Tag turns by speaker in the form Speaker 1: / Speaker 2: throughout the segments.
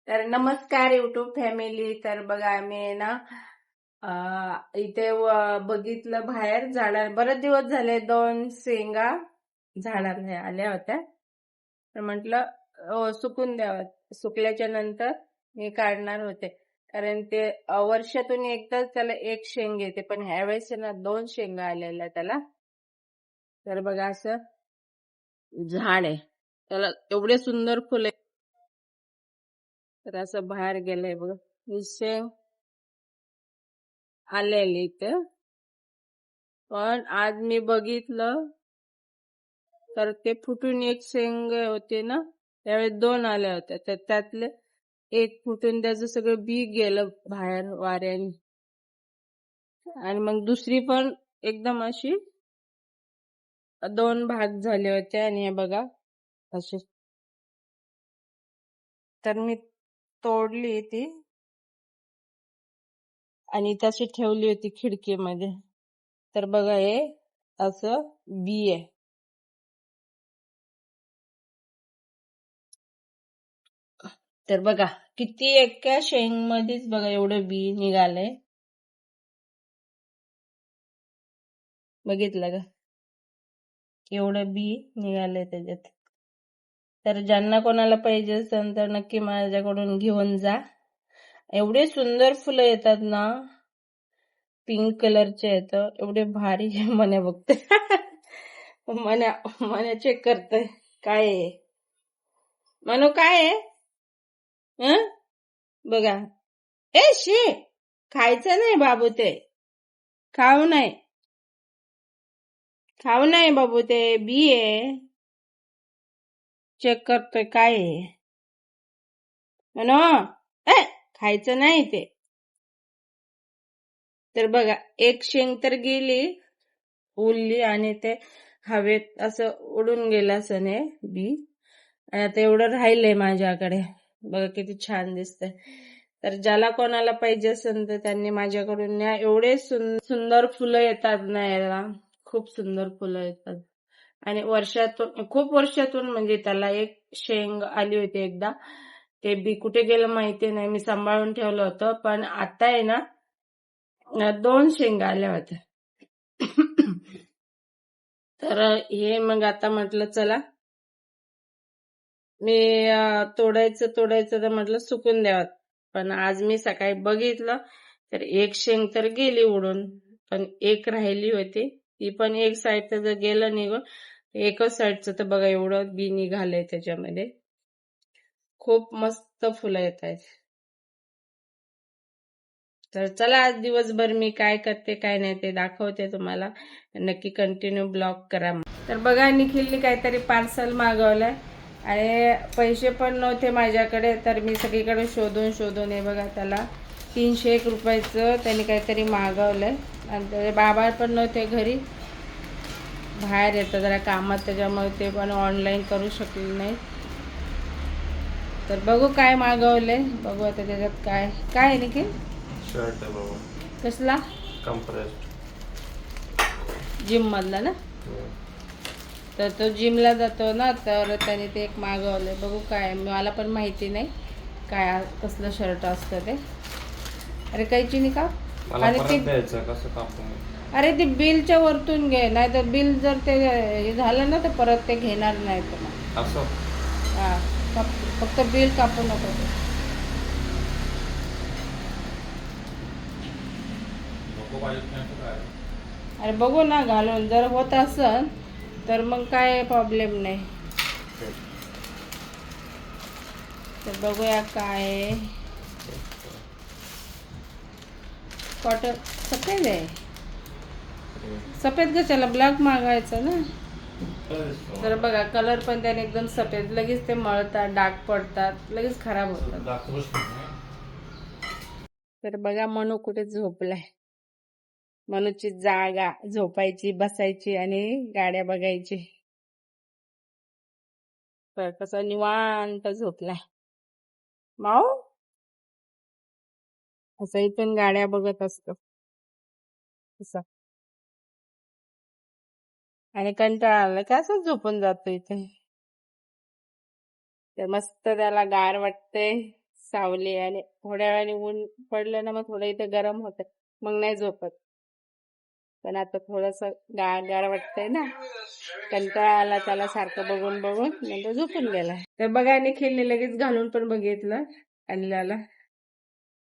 Speaker 1: तर नमस्कार YouTube family. तर बघा आम्ही ना इथे बघितलं बाहेर झाडा बरेच दिवस झाले 2 शेंगा झाडाला आल्या होत्या. तर म्हटलं सुकून द्यावं. सुकल्याच्या नंतर मी काढणार होते. कारण ते वर्षातून एकदाच त्याला एक शेंग येते, पण ह्यावेळेस ना 2 शेंगा आलेल्या त्याला. तर बघा असं झाड आहे, त्याला एवढे सुंदर फुले. तर असं बाहेर गेलंय बघ, ही शेंग आलेली इथं. पण आज मी बघितलं तर ते फुटून एक शेंग होते ना, त्यावेळेस 2 आल्या होत्या. तर त्यातले एक फुटून त्याचं सगळं बी गेलं बाहेर वाऱ्याने. आणि मग दुसरी पण एकदम अशी 2 भाग झाले होते. आणि हे बघा असे. तर मी तोडली ती आणि तशी ठेवली होती खिडकीमध्ये. तर बघा हे असं बी आहे. तर बघा किती एका शेंग मध्येच बघा एवढं बी निघालंय. बघितलं का एवढं बी निघालंय त्याच्यात. तर ज्यांना कोणाला पाहिजे असेल तर नक्की माझ्याकडून घेऊन जा. एवढे सुंदर फुलं येतात ना, पिंक कलरचे येतं, एवढे भारी. मने बघते मने मने चेक करतोय काय आहे. म्हणू काय आहे बघा. ए शी, खायचं नाही बाबू, ते खाऊ नाही, खाऊ नाही बाबू, ते बी आहे. चेक करतोय काय आहे म्हणू. खायचं नाही ते. तर बघा एक शेंग तर गेली उरली आणि ते हवेत असं उडून गेलं असं बी. आणि आता एवढं राहिलंय माझ्याकडे. बघा किती छान दिसतंय. तर ज्याला कोणाला पाहिजे असेल तर त्यांनी माझ्याकडून न्या. एवढे सुंदर फुलं येतात ना याला, खूप सुंदर फुलं येतात. आणि वर्षातून खूप वर्षातून म्हणजे त्याला एक शेंग आली होती एकदा. ते बी कुठे गेलं माहिती नाही, मी सांभाळून ठेवलं होतं. पण आता आहे ना 2 शेंगा आल्या होत्या. तर हे मग आता म्हटलं चला मी तोडायचं तर म्हटलं सुकून द्यावं. पण आज मी सकाळी बघितलं तर एक शेंग तर गेली उडून, पण एक राहिली होती. ती पण एक साईडचं जर गेलं निघून, एकच साईडचं तर बघा एवढं बी निघालंय त्याच्यामध्ये. खूप मस्त फुलं येत आहेत. तर चला आज दिवसभर मी काय करते काय नाही ते दाखवते तुम्हाला. नक्की कंटिन्यू ब्लॉग करा. तर बघा निखिलने काहीतरी पार्सल मागवलंय आणि पैसे पण नव्हते माझ्याकडे. तर मी सगळीकडे शोधून हे बघा त्याला 301 रुपयाचं त्याने काहीतरी मागवलंय. आणि त्याचे बाबा पण नव्हते घरी, बाहेर येतं जरा कामात, त्याच्यामुळे ते पण ऑनलाईन करू शकले नाही. तर बघू काय मागवलंय, बघू आता त्याच्यात काय काय आहे निखिल.
Speaker 2: शर्ट आहे बाबा,
Speaker 1: कसला?
Speaker 2: कंप्रेस्ड,
Speaker 1: जिम मधला ना. तर तो जिमला जातो ना, तर त्याने ते एक मागवलंय. बघू काय, मला पण माहिती नाही काय कसलं शर्ट असतं ते. अरे कैची नाही का. आणि ते
Speaker 2: कसं कापू?
Speaker 1: अरे ते बिलच्या वरतून घे, नाही तर बिल जर ते हे झालं ना तर परत ते घेणार नाही तुम्हाला.
Speaker 2: असं
Speaker 1: हा, फक्त बिल कापू नको ते. अरे बघू ना घालून, जर होत असेल तर मग काय प्रॉब्लेम नाही. तर बघूया काय. कॉटन सफेद आहे. सफेद कशाला, ब्लॅक मागायचं ना. तर बघा कलर पण त्याने एकदम सफेद, लगेच ते मळतात, डाग पडतात, लगेच खराब होतात. तर बघा मनू कुठे झोपलाय. मनूची जागा झोपायची, बसायची आणि गाड्या बघायची. तर कसा निवांत झोपलाय माऊ. असं इथून गाड्या बघत असतो असं. आणि कंटाळा आला का असं झोपून जातो इथे. तर मस्त त्याला गार वाटते, सावली आणि थोड्या वेळाने ऊन पडलं ना मग थोडं इथं गरम होतं मग नाही झोपत. पण आता थोडस गार गार वाटतंय ना, कंटाळा आला त्याला सारखं बघून बघून नंतर झोपून गेलाय. तर बघा निखिलने लगेच घालून पण बघितलं आणल्याला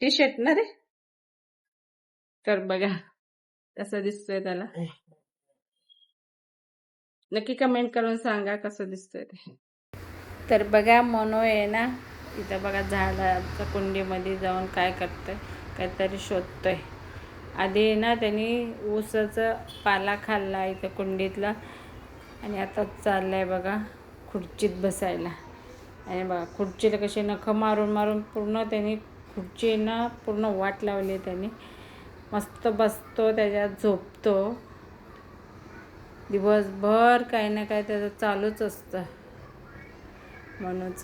Speaker 1: टी शर्ट ना रे. तर बघा कसं दिसतोय त्याला. नक्की कमेंट करून सांगा कसं दिसतंय ते. तर बघा मनू आहे ना इथं बघा झाडाच्या कुंडीमध्ये जाऊन काय करतोय, काहीतरी शोधतोय. आधी ना त्यांनी ऊसाचा पाला खाल्ला इथं कुंडीतला आणि आता चाललाय बघा खुर्चीत बसायला. आणि बघा खुर्चीला कशी नखं मारून मारून पूर्ण त्यांनी खुर्चीना पूर्ण वाट लावली. त्यांनी मस्त बसतो त्याच्यात झोपतो. दिवसभर काही ना काही त्याचं चालूच असतं म्हणूनच.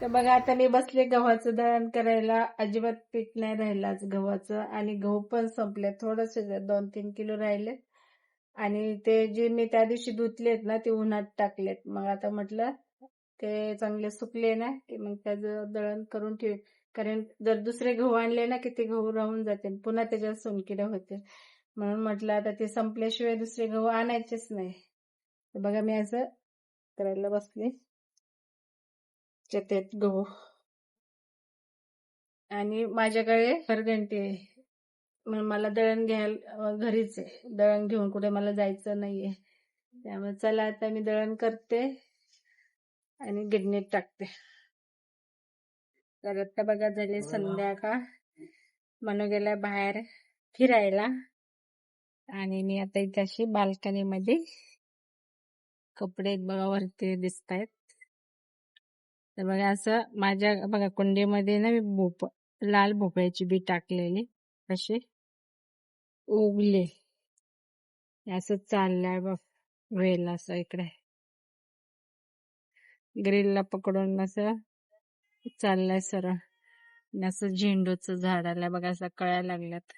Speaker 1: तर बघा आता मी बसले गव्हाचं दळण करायला. अजिबात पीठ नाही राहिलं आज गव्हाचं आणि गहू पण संपले. थोडंसे 2-3 किलो राहिले आणि ते जे मी त्या दिवशी धुतलेत ना ते उन्हात टाकलेत. मग आता म्हटलं ते चांगले सुकले ना की मग त्याचं दळण करून ठेव. कारण जर दुसरे गहू आणले ना की ते गहू राहून जाते पुन्हा त्याच्यात सोनकिडे होते. म्हणून म्हटलं आता ते संपल्याशिवाय दुसरे गहू आणायचेच नाही. तर बघा मी असं करायला बसले. त्यात गहू आणि माझ्याकडे घरघंटी आहे. मग मला दळण घ्यायला घरीच आहे. दळण घेऊन कुठे मला जायचं नाहीये. त्यामुळे चला आता मी दळण करते आणि गिरणीत टाकते. तर आता बघा झाले संध्याकाळ. मनू गेला बाहेर फिरायला आणि मी आता इथे अशी बाल्कनी मध्ये कपडे बघा वरती दिसत आहेत. तर बघा असं माझ्या बघा कुंडीमध्ये ना मी लाल भोपळ्याची बी टाकलेली असे उगले. असं चाललंय बघ वेल असं इकडे ग्रिलला पकडून असं चाललंय सरळ. आणि असं झेंडूचं झाड आलंय बघा असं कळ्या लागल्यात.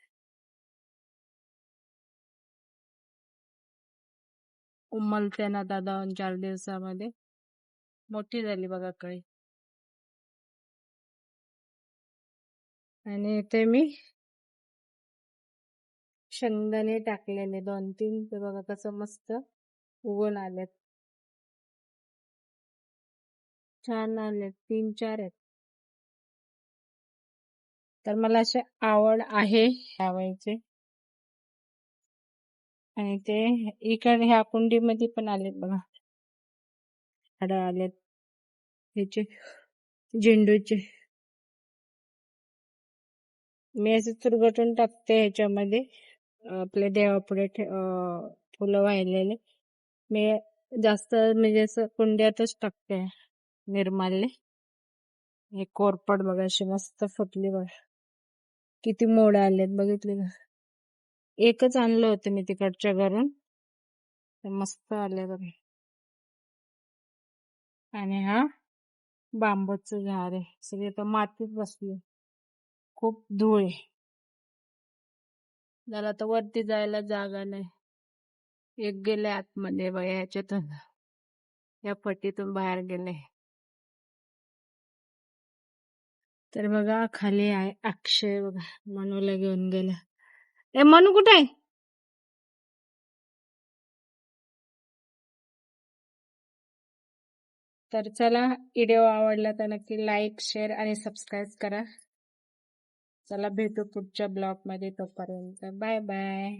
Speaker 1: उमलते ना आता 2-4 दिवसामध्ये मोठी झाली बघा कळी. आणि इथे मी शेंगदाणे टाकलेले 2-3. ते बघा कसं मस्त उगवून आलेत. छान आलेत 3-4 आहेत. तर मला अशी आवड आहे लावायचे. आणि ते इकडे ह्या कुंडीमध्ये पण आलेत बघा झाडं आलेत ह्याचे झेंडूचे. मी असे चुरगटून टाकते ह्याच्यामध्ये आपल्या देवापुढे फुलं वाहिलेले. मी जास्त म्हणजे असं कुंड्यातच टाकते निर्माल्य. हे कोरपड बघा अशी मस्त फुटली बघा. किती मोड आलेत बघितले का. एकच आणलं होतं मी तिकडच्या घरून. मस्त आले बघा. आणि हा बांबूचं झाड आहे. सगळे तर मातीत बसले. खूप धूळ आहे. त्याला तर वरती जायला जागा नाही. एक गेले आतमध्ये बघा ह्याच्यातून या फटीतून बाहेर गेले. तर बघा खाली आहे अक्षय बघा मनूला घेऊन गेला. ए मनू कुठे आहे. तर चला व्हिडिओ आवडला तर नक्की लाईक शेअर आणि सबस्क्राईब करा. चला भेटू पुढच्या ब्लॉग मध्ये. तोपर्यंत बाय बाय.